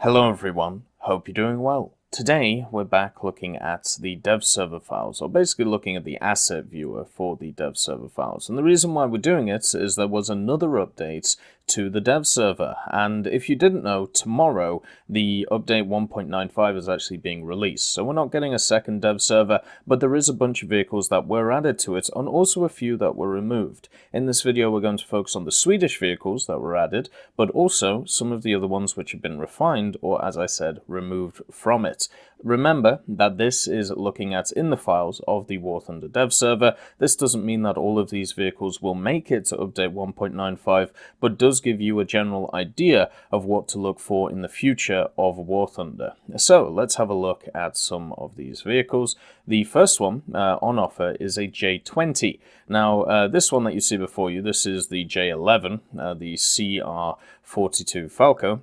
Hello everyone, hope you're doing well. Today we're back looking at the dev server files, or basically looking at the asset viewer for the dev server files. And the reason why we're doing it is there was another update to the dev server, and if you didn't know, tomorrow the update 1.95 is actually being released. So we're not getting a second dev server, but there is a bunch of vehicles that were added to it and also a few that were removed. In this video we're going to focus on the Swedish vehicles that were added, but also some of the other ones which have been refined or, as I said, removed from it. Remember that this is looking at in the files of the War Thunder dev server. This doesn't mean that all of these vehicles will make it to update 1.95, but does give you a general idea of what to look for in the future of War Thunder. So let's have a look at some of these vehicles. The first one on offer is a J20. Now this one that you see before you, this is the J11, the CR42 Falco.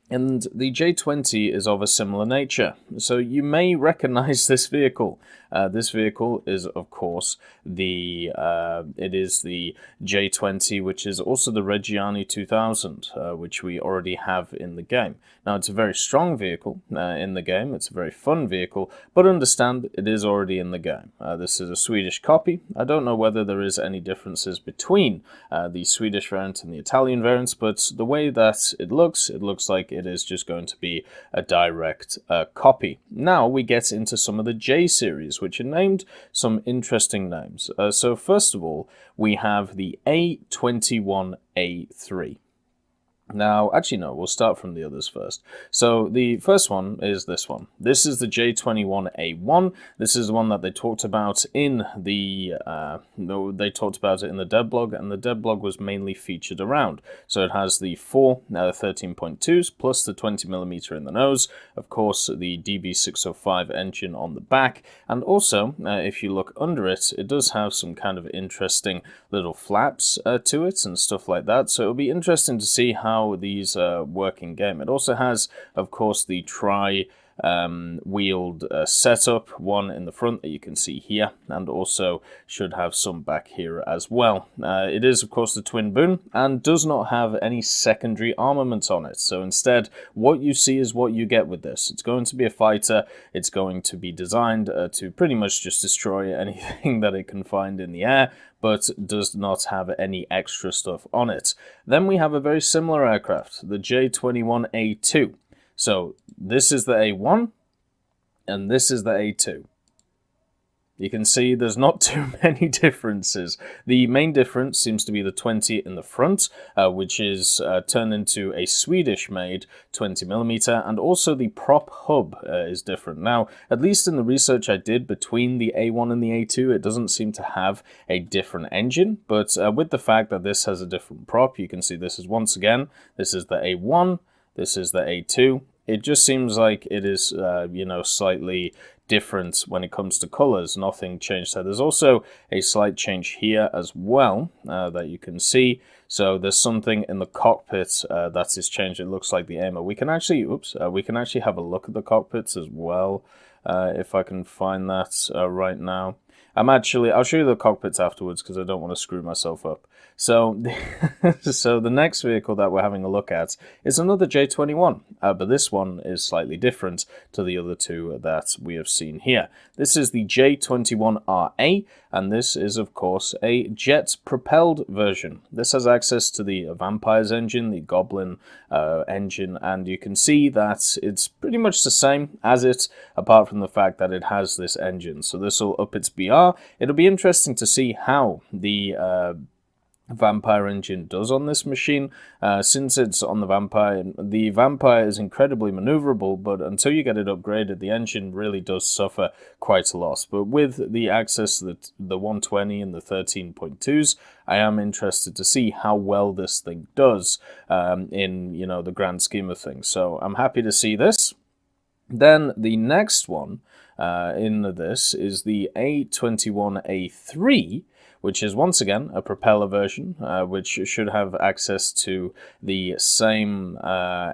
And the J20 is of a similar nature, so you may recognize this vehicle. This vehicle is, of course, the J20, which is also the Reggiani 2000, which we already have in the game. Now, it's a very strong vehicle in the game. It's a very fun vehicle, but understand it is already in the game. This is a Swedish copy. I don't know whether there is any differences between the Swedish variant and the Italian variants, but the way that it looks like it is just going to be a direct copy. Now we get into some of the J series, which are named some interesting names. So first of all, we have the A21 A3. Now, actually no, we'll start from the others first. So the first one is this one. This is the J21 A1. This is the one that they talked about in the dev blog, and the dev blog was mainly featured around. So it has the four 13.2s plus the 20mm in the nose, of course the DB605 engine on the back, and also if you look under it, it does have some kind of interesting little flaps to it and stuff like that. So it'll be interesting to see how these work in game. It also has, of course, the wheeled setup, one in the front that you can see here, and also should have some back here as well. It is, of course, the twin boom and does not have any secondary armament on it. So instead, what you see is what you get with this. It's going to be a fighter. It's going to be designed to pretty much just destroy anything that it can find in the air, but does not have any extra stuff on it. Then we have a very similar aircraft, the J21 A2. So this is the A1, and this is the A2. You can see there's not too many differences. The main difference seems to be the 20 in the front, which is turned into a Swedish-made 20mm, and also the prop hub is different. Now, at least in the research I did between the A1 and the A2, it doesn't seem to have a different engine, but with the fact that this has a different prop, you can see this is, once again, this is the A1, this is the A2. It just seems like it is, slightly different when it comes to colors. Nothing changed there. There's also a slight change here as well that you can see. So there's something in the cockpit that is changed. It looks like the aimer. We can actually, we can actually have a look at the cockpits as well, if I can find that right now. I'll show you the cockpits afterwards because I don't want to screw myself up. So, so the next vehicle that we're having a look at is another J21, but this one is slightly different to the other two that we have seen here. This is the J21 RA, and this is, of course, a jet-propelled version. This has access to the Vampire's engine, the Goblin engine, and you can see that it's pretty much the same as it, apart from the fact that it has this engine. So this will up its BR. It'll be interesting to see how the Vampire engine does on this machine. Since it's on the Vampire is incredibly maneuverable, but until you get it upgraded, the engine really does suffer quite a lot. But with the access to the 120 and the 13.2s, I am interested to see how well this thing does in the grand scheme of things. So I'm happy to see this. Then the next one in this is the A21 A3. which is once again a propeller version, which should have access to the same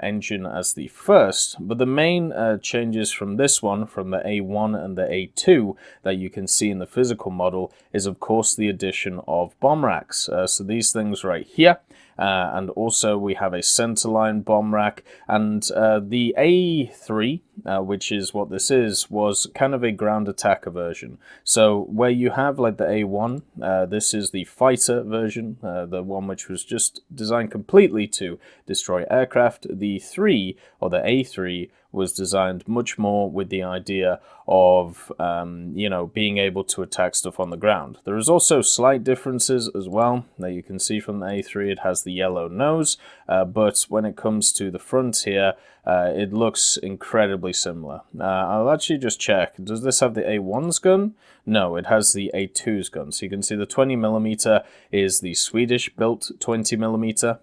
engine as the first. But the main changes from this one, from the A1 and the A2 that you can see in the physical model, is of course the addition of bomb racks. So these things right here. And also we have a centerline bomb rack, and the A3, which is what this is, was kind of a ground attacker version. So where you have like the A1, this is the fighter version, the one which was just designed completely to destroy aircraft. The 3, or the A3, was designed much more with the idea of, you know, being able to attack stuff on the ground. There is also slight differences as well that you can see from the A3. It has the yellow nose, but when it comes to the front here, it looks incredibly similar. I'll actually just check. Does this have the A1's gun? No, it has the A2's gun. So you can see the 20mm is the Swedish-built 20mm.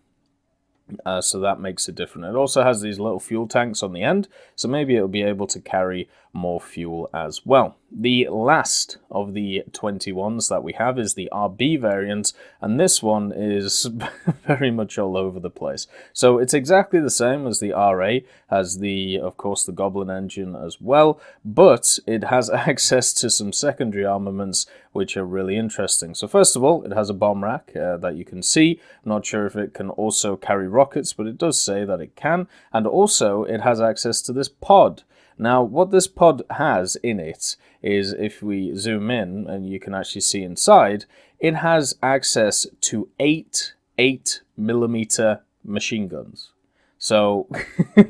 So that makes it different. It also has these little fuel tanks on the end, so maybe it'll be able to carry more fuel as well. The last of the 21s that we have is the RB variant, and this one is very much all over the place. So it's exactly the same as the RA, has the, of course, the Goblin engine as well, but it has access to some secondary armaments which are really interesting. So first of all, it has a bomb rack that you can see. I'm not sure if it can also carry rockets, but it does say that it can, and also it has access to this pod. Now, what this pod has in it is, if we zoom in and you can actually see inside, it has access to 8 8mm machine guns. So,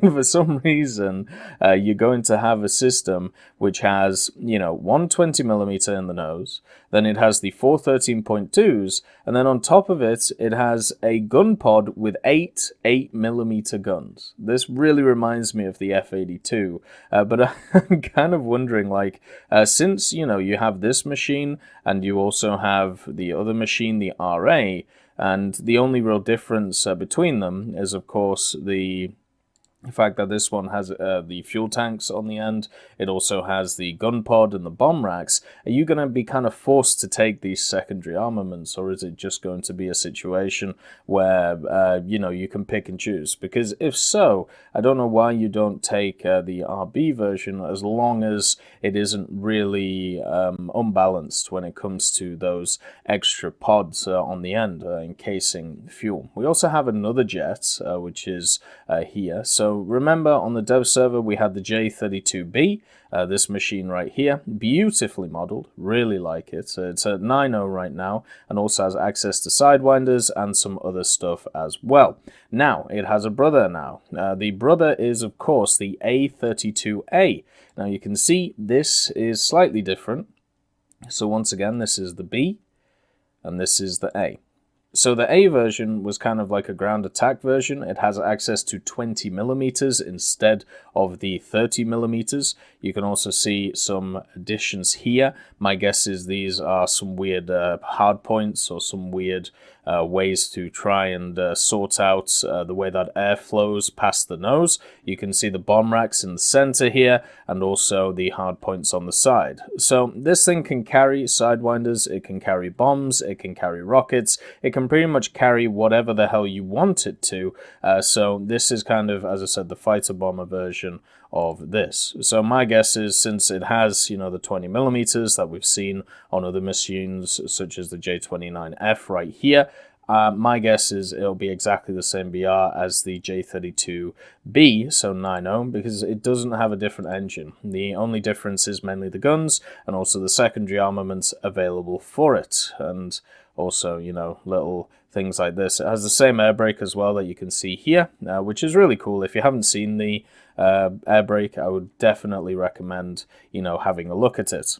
for some reason, you're going to have a system which has, you know, 120mm in the nose, then it has the 4 13.2s, and then on top of it, it has a gun pod with 8 8mm guns. This really reminds me of the F-82, but I'm kind of wondering, like, since, you know, you have this machine, and you also have the other machine, the RA, and the only real difference between them is, of course, the fact that this one has the fuel tanks on the end. It also has the gun pod and the bomb racks. Are you going to be kind of forced to take these secondary armaments, or is it just going to be a situation where, you know, you can pick and choose? Because if so, I don't know why you don't take the RB version, as long as it isn't really unbalanced when it comes to those extra pods on the end encasing fuel. We also have another jet, which is here. So remember, on the dev server, we had the J32B, this machine right here, beautifully modeled, really like it. So it's at 9.0 right now, and also has access to sidewinders and some other stuff as well. Now, it has a brother now. The brother is, of course, the A32A. Now, you can see this is slightly different. So once again, this is the B, and this is the A. So the A version was kind of like a ground attack version. It has access to 20mm instead of the 30mm. You can also see some additions here. My guess is these are some weird hard points, or some weird ways to try and sort out the way that air flows past the nose. You can see the bomb racks in the center here, and also the hard points on the side. So this thing can carry sidewinders, it can carry bombs, it can carry rockets, it can pretty much carry whatever the hell you want it to. So this is kind of, as I said, the fighter bomber version of this. So my guess is, since it has, you know, the 20mm that we've seen on other machines, such as the J21F right here, my guess is it'll be exactly the same BR as the J32B, so 9.0, because it doesn't have a different engine. The only difference is mainly the guns, and also the secondary armaments available for it, and also, you know, little things like this. It has the same air brake as well that you can see here, which is really cool. If you haven't seen the air brake, I would definitely recommend, you know, having a look at it.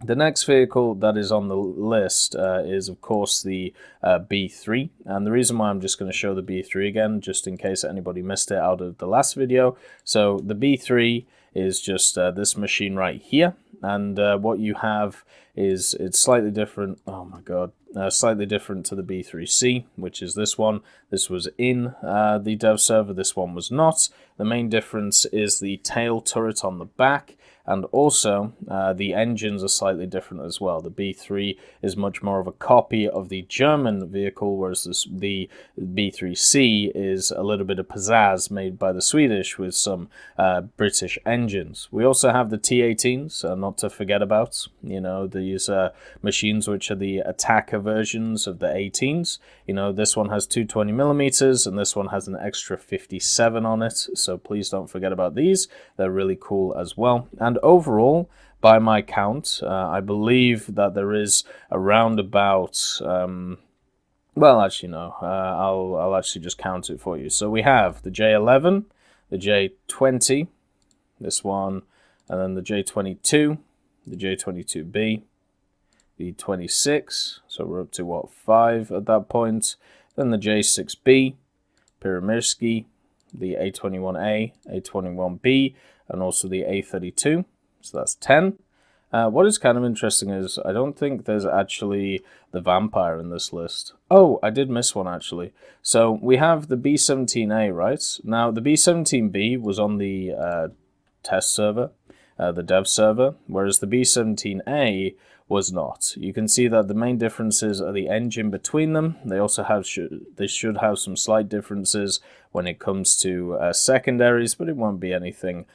The next vehicle that is on the list is, of course, the B3, and the reason why I'm just going to show the B3 again, just in case anybody missed it out of the last video. So the B3 is just this machine right here, and what you have is, it's slightly different. Oh my god, slightly different to the B3C, which is this one. This was in the dev server, this one was not. The main difference is the tail turret on the back, and also the engines are slightly different as well. The B3 is much more of a copy of the German vehicle, whereas the B3C is a little bit of pizzazz made by the Swedish with some British engines. We also have the T-18s, not to forget about, you know, these machines which are the attacker versions of the 18s. You know, this one has 220mm and this one has an extra 57 on it, so please don't forget about these. They're really cool as well. And overall, by my count, I believe that there is around about, well, actually no, I'll actually just count it for you. So we have the J11, the J20, this one, and then the J22, the J22B, the 26, so we're up to what, 5 at that point, then the J6B, Pyramirski, the A21 A, A21B, and also the A32, so that's 10. What is kind of interesting is I don't think there's actually the Vampire in this list. Oh, I did miss one actually. So we have the B17A, right? Now the B17B was on the test server, the dev server, whereas the B17A was not. You can see that the main differences are the engine between them. They also have they should have some slight differences when it comes to secondaries, but it won't be anything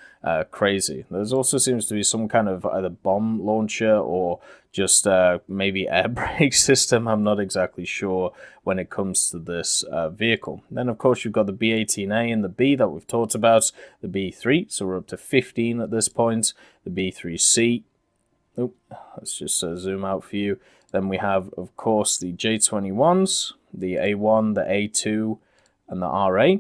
crazy. There's also seems to be some kind of either bomb launcher or just maybe air brake system. I'm not exactly sure when it comes to this vehicle. Then of course you've got the B18A and the B that we've talked about, the B3, so we're up to 15 at this point, the B3C. Oh, let's just zoom out for you. Then we have, of course, the J21s, the A1, the A2, and the RA.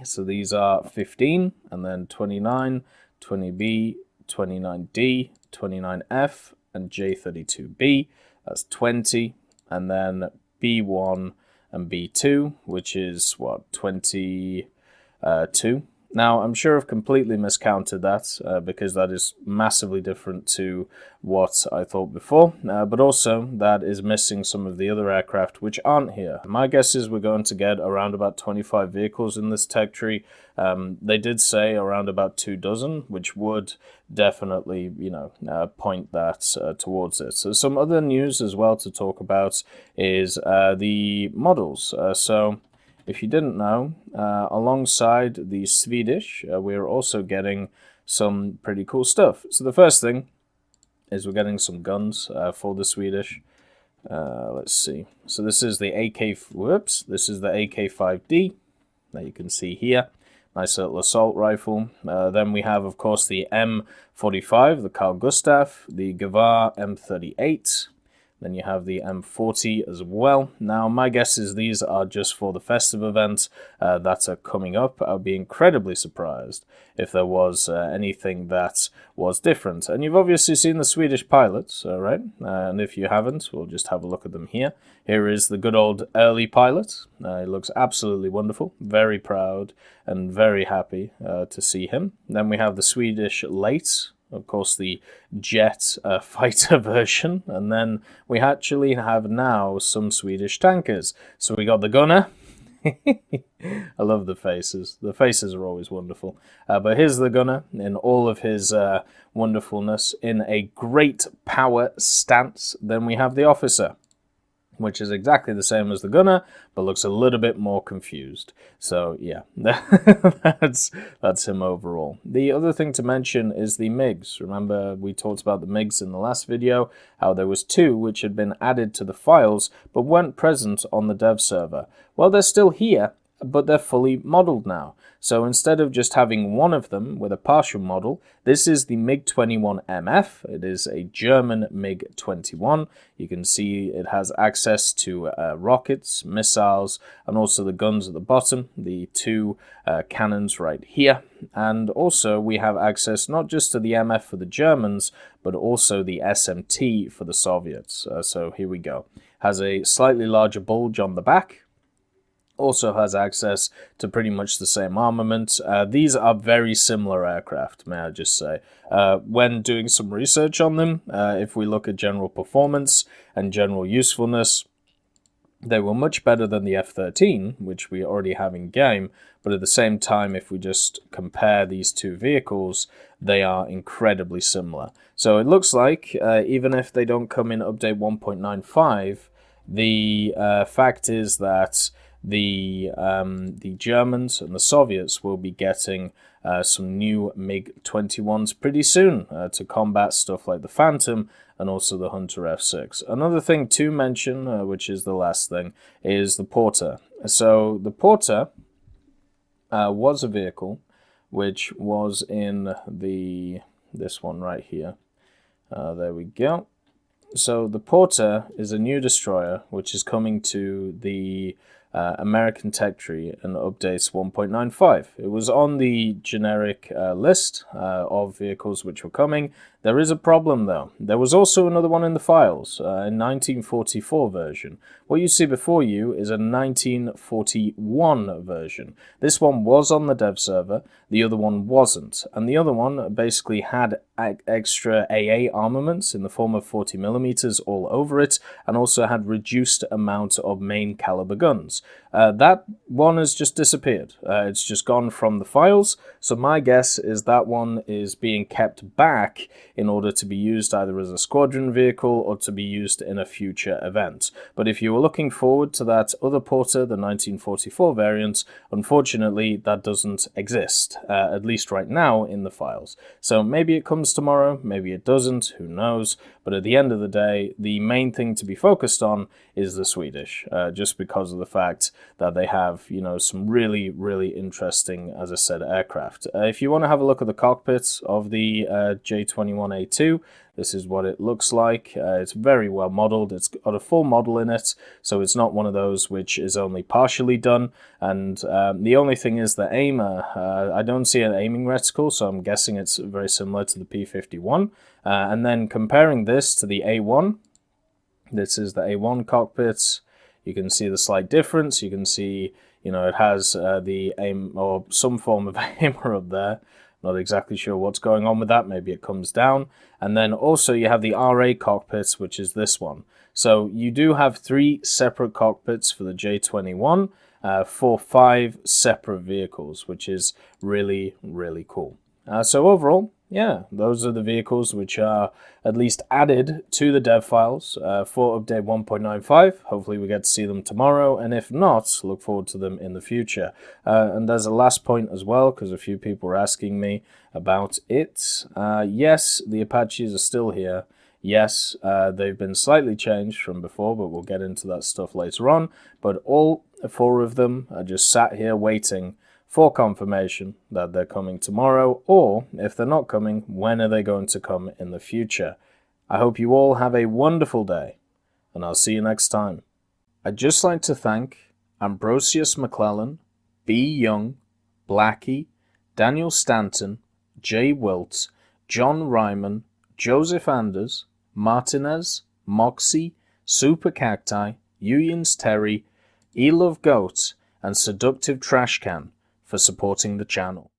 So these are 15, and then 29, 20B, 29D, 29F, and J32B. That's 20, and then B1 and B2, which is, what, 22? Now, I'm sure I've completely miscounted that because that is massively different to what I thought before, but also that is missing some of the other aircraft which aren't here. My guess is we're going to get around about 25 vehicles in this tech tree. They did say around about 24, which would definitely, you know, point that towards it. So some other news as well to talk about is the models. So if you didn't know, alongside the Swedish, we're also getting some pretty cool stuff. So the first thing is we're getting some guns for the Swedish. Let's see. So this is the this is the AK-5D that you can see here. Nice little assault rifle. Then we have, of course, the M45, the Carl Gustaf, the Gevar M38. Then you have the M40 as well. Now, my guess is these are just for the festive events that are coming up. I would be incredibly surprised if there was anything that was different. And you've obviously seen the Swedish pilots, right? And if you haven't, we'll just have a look at them here. Here is the good old early pilot. He looks absolutely wonderful. Very proud and very happy to see him. Then we have the Swedish late. Of course, the jet fighter version, and then we actually have now some Swedish tankers. So we got the gunner. I love the faces. The faces are always wonderful. But here's the gunner in all of his wonderfulness in a great power stance. Then we have the officer, which is exactly the same as the gunner, but looks a little bit more confused. So yeah, that's him overall. The other thing to mention is the MiGs. Remember, we talked about the MiGs in the last video, how there was 2 which had been added to the files, but weren't present on the dev server. Well, they're still here, but they're fully modeled now. So instead of just having one of them with a partial model, this is the MiG-21 MF. It is a German MiG-21. You can see it has access to rockets, missiles, and also the guns at the bottom, the 2 cannons right here. And also we have access not just to the MF for the Germans, but also the SMT for the Soviets. So here we go. Has a slightly larger bulge on the back. also has access to pretty much the same armament. These are very similar aircraft, may I just say. When doing some research on them, if we look at general performance and general usefulness, they were much better than the F-13, which we already have in game, but at the same time, if we just compare these two vehicles, they are incredibly similar. So it looks like, even if they don't come in update 1.95, the fact is that the Germans and the Soviets will be getting some new MiG-21s pretty soon to combat stuff like the Phantom and also the Hunter F-6. Another thing to mention, which is the last thing, is the Porter. So the Porter was a vehicle which was in this one right here. There we go. So the Porter is a new destroyer which is coming to the American tech tree and updates 1.95. It was on the generic list of vehicles which were coming. There is a problem though. There was also another one in the files, a 1944 version. What you see before you is a 1941 version. This one was on the dev server, the other one wasn't. And the other one basically had extra AA armaments in the form of 40mm all over it, and also had reduced amount of main caliber guns. That one has just disappeared. It's just gone from the files, so my guess is that one is being kept back in order to be used either as a squadron vehicle or to be used in a future event. But if you were looking forward to that other Porter, the 1944 variant, unfortunately that doesn't exist, at least right now in the files. So maybe it comes tomorrow, maybe it doesn't, who knows, but at the end of the day, the main thing to be focused on is the Swedish, just because of the fact that they have, you know, some really, really interesting, as I said, aircraft. If you want to have a look at the cockpit of the J21 A2, this is what it looks like. It's very well modeled. It's got a full model in it, so it's not one of those which is only partially done. And the only thing is the aimer. I don't see an aiming reticle, so I'm guessing it's very similar to the P-51. And then comparing this to the A1, this is the A1 cockpit. You can see the slight difference. You can see, you know, it has the aim or some form of aimer up there. Not exactly sure what's going on with that. Maybe it comes down. And then also you have the RA cockpit, which is this one. So you do have 3 separate cockpits for the J21 for 5 separate vehicles, which is really, really cool. So overall, yeah, those are the vehicles which are at least added to the dev files for update 1.95. Hopefully we get to see them tomorrow, and if not, look forward to them in the future. And as a last point as well, because a few people were asking me about it, yes, the Apaches are still here. Yes, they've been slightly changed from before, but we'll get into that stuff later on. But all 4 of them are just sat here waiting for confirmation that they're coming tomorrow, or if they're not coming, when are they going to come in the future? I hope you all have a wonderful day, and I'll see you next time. I'd just like to thank Ambrosius McClellan, B. Young, Blackie, Daniel Stanton, Jay Wilt, John Ryman, Joseph Anders, Martinez, Moxie, Super Cacti, Uyans Terry, Elove Goat, and Seductive Trash Can for supporting the channel.